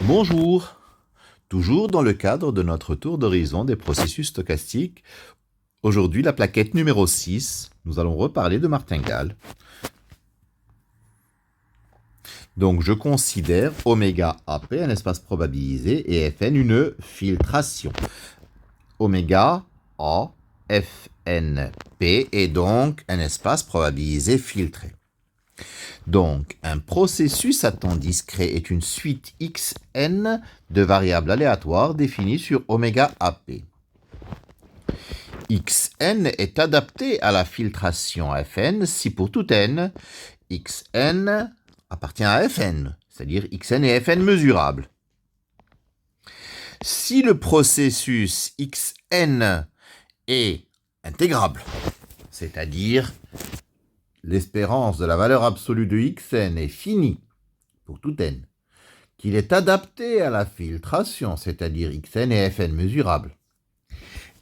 Bonjour. Toujours dans le cadre de notre tour d'horizon des processus stochastiques, aujourd'hui la plaquette numéro 6, nous allons reparler de martingale. Donc je considère oméga AP un espace probabilisé et Fn une filtration. Oméga A Fn P est donc un espace probabilisé filtré. Donc, un processus à temps discret est une suite xn de variables aléatoires définies sur oméga AP. Xn est adapté à la filtration Fn si pour tout n, Xn appartient à Fn, c'est-à-dire Xn et Fn mesurables. Si le processus Xn est intégrable, c'est-à-dire l'espérance de la valeur absolue de Xn est finie pour tout n, qu'il est adapté à la filtration, c'est-à-dire Xn et Fn mesurables,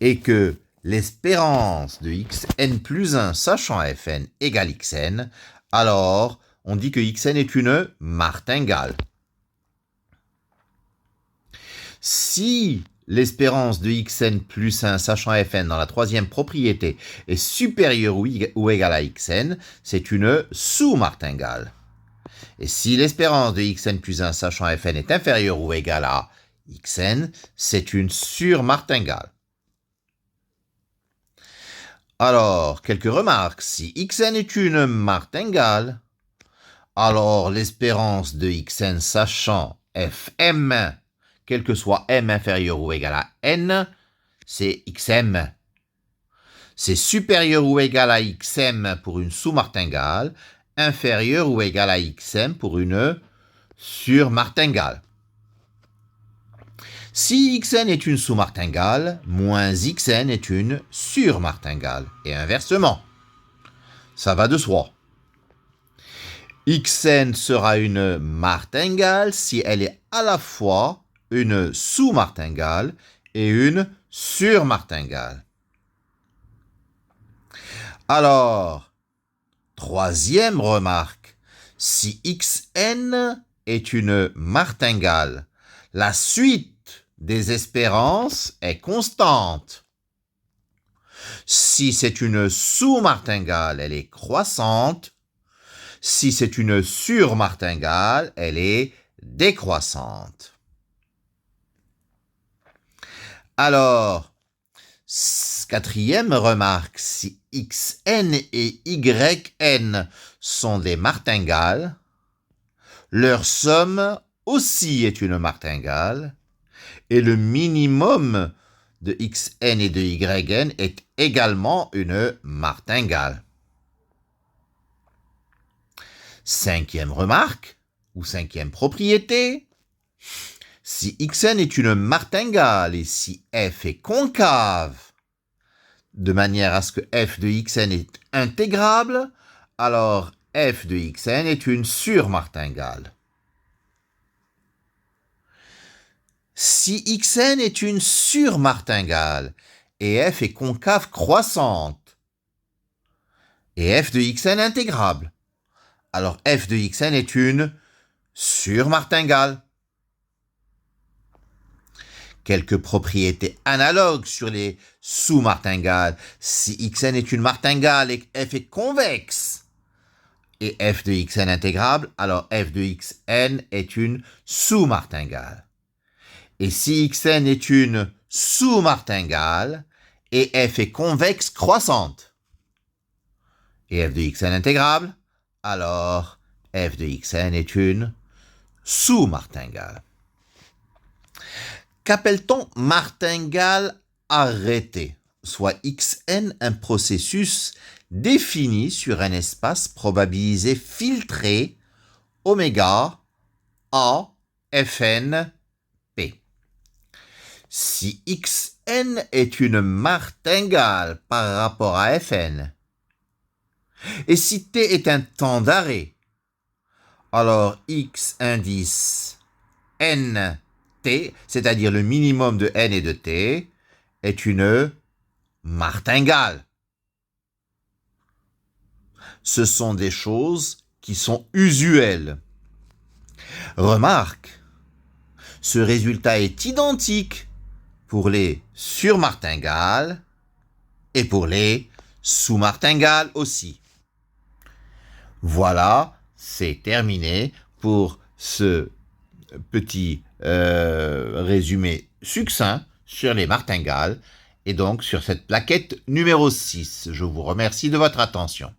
et que l'espérance de Xn plus 1 sachant Fn égale Xn, alors on dit que Xn est une martingale. Si l'espérance de Xn plus 1 sachant Fn dans la troisième propriété est supérieure ou égale à Xn, c'est une sous-martingale. Et si l'espérance de Xn plus 1 sachant Fn est inférieure ou égale à Xn, c'est une sur-martingale. Alors, quelques remarques. Si Xn est une martingale, alors l'espérance de Xn sachant Fm, quel que soit m inférieur ou égal à n, c'est Xm. C'est supérieur ou égal à Xm pour une sous-martingale, inférieur ou égal à Xm pour une sur-martingale. Si Xn est une sous-martingale, moins Xn est une sur-martingale, et inversement. Ça va de soi. Xn sera une martingale si elle est à la fois une sous-martingale et une sur-martingale. Alors, troisième remarque, si Xn est une martingale, la suite des espérances est constante. Si c'est une sous-martingale, elle est croissante. Si c'est une sur-martingale, elle est décroissante. Alors, quatrième remarque, si Xn et Yn sont des martingales, leur somme aussi est une martingale, et le minimum de Xn et de Yn est également une martingale. Cinquième remarque, ou cinquième propriété, si Xn est une martingale et si f est concave, de manière à ce que f de Xn est intégrable, alors f de Xn est une surmartingale. Si Xn est une surmartingale et f est concave croissante, et f de Xn intégrable, alors f de Xn est une surmartingale. Quelques propriétés analogues sur les sous-martingales. Si Xn est une martingale et f est convexe, et f de Xn intégrable, alors f de Xn est une sous-martingale. Et si Xn est une sous-martingale, et f est convexe croissante, et f de Xn intégrable, alors f de Xn est une sous-martingale. Qu'appelle-t-on martingale arrêtée, soit Xn un processus défini sur un espace probabilisé filtré oméga A Fn P. Si Xn est une martingale par rapport à Fn, et si T est un temps d'arrêt, alors X indice N T, c'est-à-dire le minimum de N et de T, est une martingale. Ce sont des choses qui sont usuelles. Remarque, Ce résultat est identique pour les surmartingales et pour les sous-martingales aussi. Voilà, c'est terminé pour ce petit résumé succinct sur les martingales et donc sur cette plaquette numéro 6. Je vous remercie de votre attention.